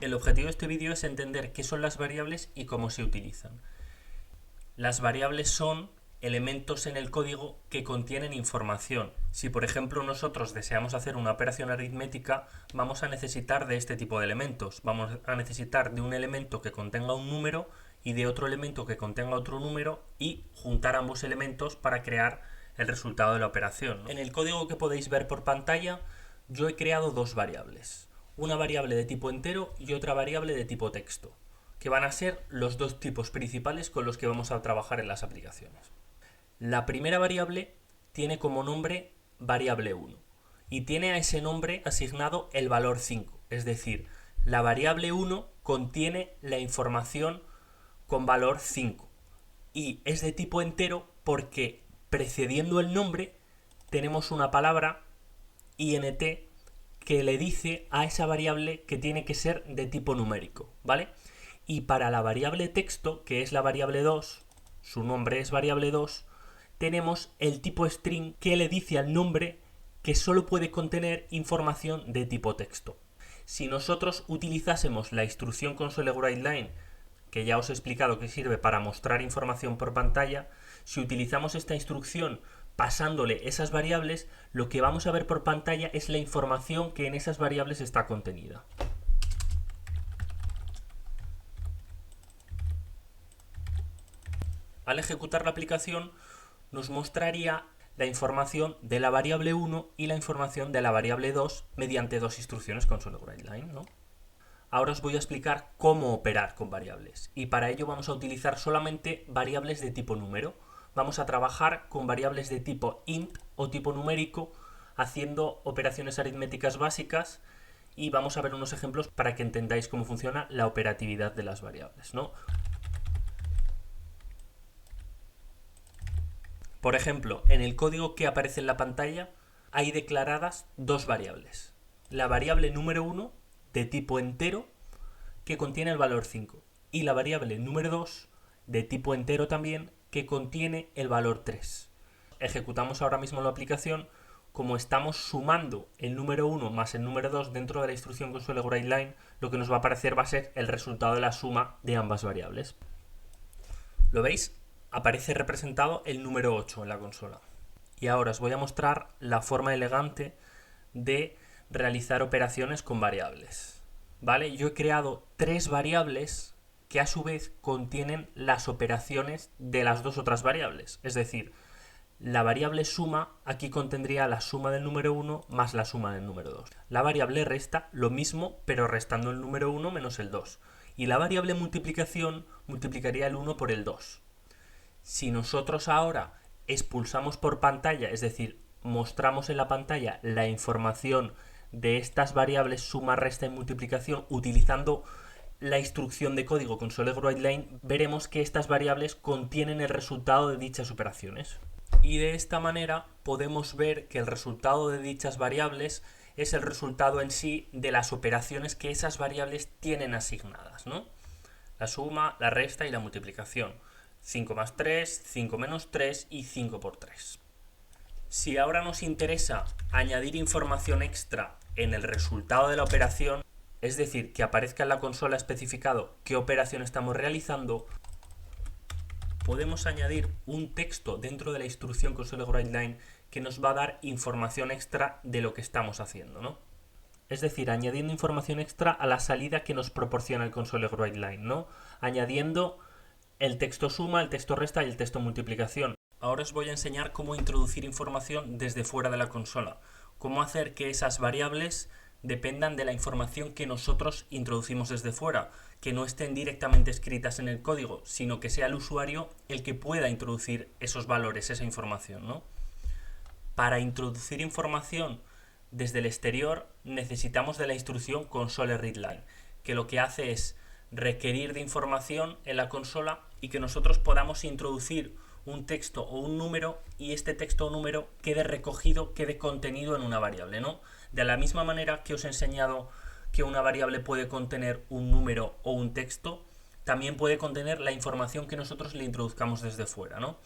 El objetivo de este vídeo es entender qué son las variables y cómo se utilizan. Las variables son elementos en el código que contienen información. Si por ejemplo nosotros deseamos hacer una operación aritmética, vamos a necesitar de este tipo de elementos. Vamos a necesitar de un elemento que contenga un número y de otro elemento que contenga otro número y juntar ambos elementos para crear el resultado de la operación, ¿no? En el código que podéis ver por pantalla, yo he creado dos variables. Una variable de tipo entero y otra variable de tipo texto, que van a ser los dos tipos principales con los que vamos a trabajar en las aplicaciones. La primera variable tiene como nombre variable 1 y tiene a ese nombre asignado el valor 5, es decir, la variable 1 contiene la información con valor 5 y es de tipo entero porque precediendo el nombre tenemos una palabra int que le dice a esa variable que tiene que ser de tipo numérico, ¿vale? Y para la variable texto, que es la variable 2, su nombre es variable 2, tenemos el tipo string que le dice al nombre que solo puede contener información de tipo texto. Si nosotros utilizásemos la instrucción console.writeLine, que ya os he explicado que sirve para mostrar información por pantalla, si utilizamos esta instrucción pasándole esas variables, lo que vamos a ver por pantalla es la información que en esas variables está contenida. Al ejecutar la aplicación nos mostraría la información de la variable 1 y la información de la variable 2 mediante dos instrucciones console.writeLine, ¿no? Ahora os voy a explicar cómo operar con variables y para ello vamos a utilizar solamente variables de tipo número. Vamos a trabajar con variables de tipo int o tipo numérico haciendo operaciones aritméticas básicas y vamos a ver unos ejemplos para que entendáis cómo funciona la operatividad de las variables, ¿no? Por ejemplo, en el código que aparece en la pantalla hay declaradas dos variables. La variable número 1 de tipo entero que contiene el valor 5 y la variable número 2 de tipo entero también que contiene el valor 3. Ejecutamos ahora mismo la aplicación. Como estamos sumando el número 1 más el número 2 dentro de la instrucción console.writeLine, lo que nos va a aparecer va a ser el resultado de la suma de ambas variables. ¿Lo veis? Aparece representado el número 8 en la consola. Y ahora os voy a mostrar la forma elegante de realizar operaciones con variables. ¿Vale? Yo he creado tres variables que a su vez contienen las operaciones de las dos otras variables. Es decir, la variable suma aquí contendría la suma del número 1 más la suma del número 2. La variable resta lo mismo, pero restando el número 1 menos el 2. Y la variable multiplicación multiplicaría el 1 por el 2. Si nosotros ahora expulsamos por pantalla, es decir, mostramos en la pantalla la información de estas variables suma, resta y multiplicación utilizando la instrucción de código console.writeLine, veremos que estas variables contienen el resultado de dichas operaciones. Y de esta manera podemos ver que el resultado de dichas variables es el resultado en sí de las operaciones que esas variables tienen asignadas, ¿no? La suma, la resta y la multiplicación. 5 más 3, 5 menos 3 y 5 por 3. Si ahora nos interesa añadir información extra en el resultado de la operación, es decir, que aparezca en la consola especificado qué operación estamos realizando, podemos añadir un texto dentro de la instrucción console.writeLine que nos va a dar información extra de lo que estamos haciendo, ¿no? Es decir, añadiendo información extra a la salida que nos proporciona el console.writeLine, ¿no? Añadiendo el texto suma, el texto resta y el texto multiplicación. Ahora os voy a enseñar cómo introducir información desde fuera de la consola, cómo hacer que esas variables dependan de la información que nosotros introducimos desde fuera, que no estén directamente escritas en el código, sino que sea el usuario el que pueda introducir esos valores, esa información, ¿no? Para introducir información desde el exterior necesitamos de la instrucción console.readline, que lo que hace es requerir de información en la consola y que nosotros podamos introducir un texto o un número y este texto o número quede recogido, quede contenido en una variable, ¿no? De la misma manera que os he enseñado que una variable puede contener un número o un texto, también puede contener la información que nosotros le introduzcamos desde fuera, ¿no?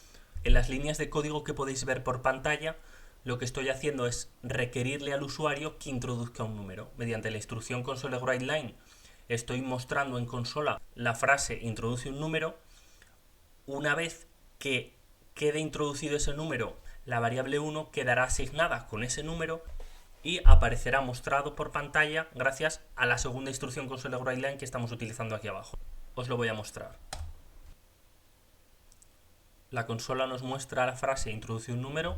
En las líneas de código que podéis ver por pantalla, lo que estoy haciendo es requerirle al usuario que introduzca un número. Mediante la instrucción console.writeLine estoy mostrando en consola la frase introduce un número. Una vez que quede introducido ese número, la variable 1 quedará asignada con ese número y aparecerá mostrado por pantalla gracias a la segunda instrucción console.writeLine que estamos utilizando aquí abajo. Os lo voy a mostrar. La consola nos muestra la frase introduce un número.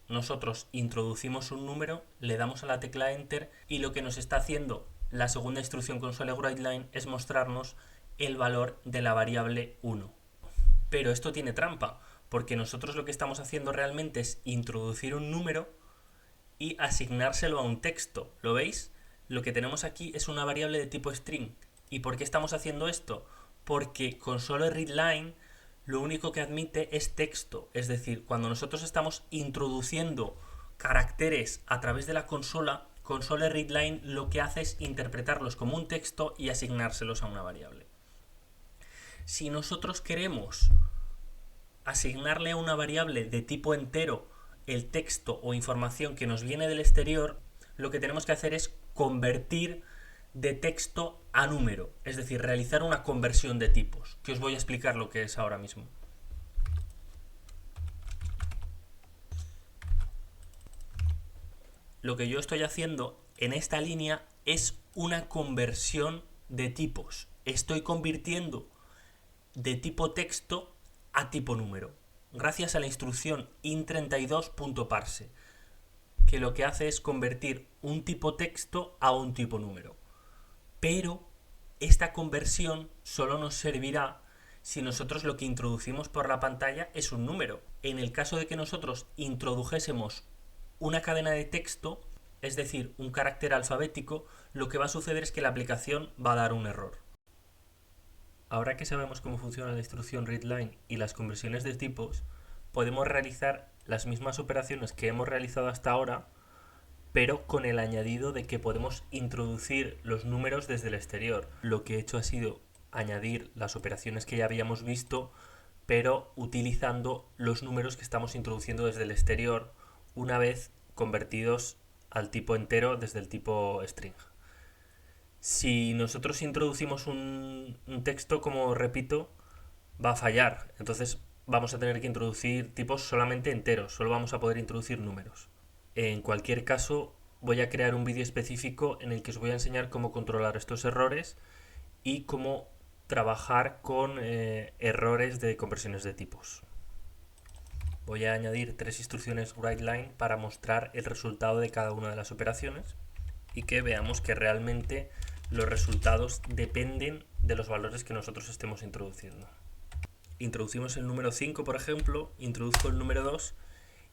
Nosotros introducimos un número, le damos a la tecla Enter y lo que nos está haciendo la segunda instrucción console.writeLine es mostrarnos el valor de la variable 1. Pero esto tiene trampa, porque nosotros lo que estamos haciendo realmente es introducir un número y asignárselo a un texto. ¿Lo veis? Lo que tenemos aquí es una variable de tipo string. ¿Y por qué estamos haciendo esto? Porque console.readLine lo único que admite es texto. Es decir, cuando nosotros estamos introduciendo caracteres a través de la consola, console.readLine lo que hace es interpretarlos como un texto y asignárselos a una variable. Si nosotros queremos asignarle a una variable de tipo entero el texto o información que nos viene del exterior, lo que tenemos que hacer es convertir de texto a número, es decir, realizar una conversión de tipos, que os voy a explicar lo que es ahora mismo. Lo que yo estoy haciendo en esta línea es una conversión de tipos. Estoy convirtiendo de tipo texto a tipo número, gracias a la instrucción int32.parse, que lo que hace es convertir un tipo texto a un tipo número. Pero esta conversión solo nos servirá si nosotros lo que introducimos por la pantalla es un número. En el caso de que nosotros introdujésemos una cadena de texto, es decir, un carácter alfabético, lo que va a suceder es que la aplicación va a dar un error. Ahora que sabemos cómo funciona la instrucción readLine y las conversiones de tipos, podemos realizar las mismas operaciones que hemos realizado hasta ahora, pero con el añadido de que podemos introducir los números desde el exterior. Lo que he hecho ha sido añadir las operaciones que ya habíamos visto, pero utilizando los números que estamos introduciendo desde el exterior una vez convertidos al tipo entero desde el tipo string. Si nosotros introducimos un texto, como repito, va a fallar. Entonces vamos a tener que introducir tipos solamente enteros, solo vamos a poder introducir números. En cualquier caso, voy a crear un vídeo específico en el que os voy a enseñar cómo controlar estos errores y cómo trabajar con errores de conversiones de tipos. Voy a añadir 3 instrucciones WriteLine para mostrar el resultado de cada una de las operaciones y que veamos que realmente los resultados dependen de los valores que nosotros estemos introduciendo. Introducimos el número 5, por ejemplo, introduzco el número 2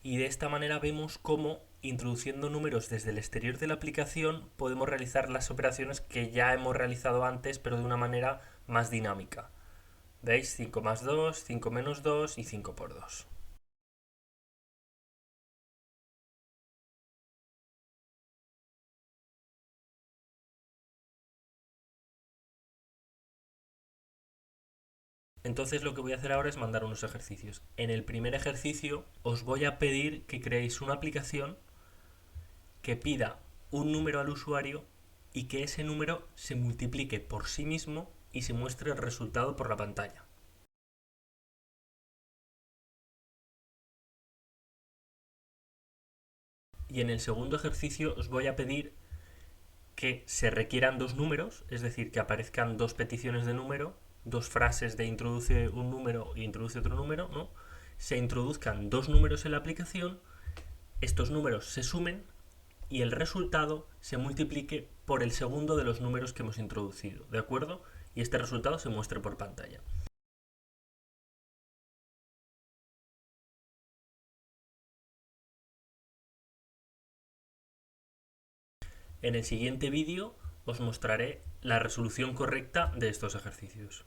y de esta manera vemos cómo, introduciendo números desde el exterior de la aplicación, podemos realizar las operaciones que ya hemos realizado antes, pero de una manera más dinámica. ¿Veis? 5 más 2, 5 menos 2 y 5 por 2. Entonces lo que voy a hacer ahora es mandar unos ejercicios. En el primer ejercicio os voy a pedir que creéis una aplicación que pida un número al usuario y que ese número se multiplique por sí mismo y se muestre el resultado por la pantalla. Y en el segundo ejercicio os voy a pedir que se requieran dos números, es decir, que aparezcan dos peticiones de número, dos frases de introduce un número e introduce otro número, ¿no? Se introduzcan dos números en la aplicación, estos números se sumen y el resultado se multiplique por el segundo de los números que hemos introducido, ¿de acuerdo? Y este resultado se muestre por pantalla. En el siguiente vídeo os mostraré la resolución correcta de estos ejercicios.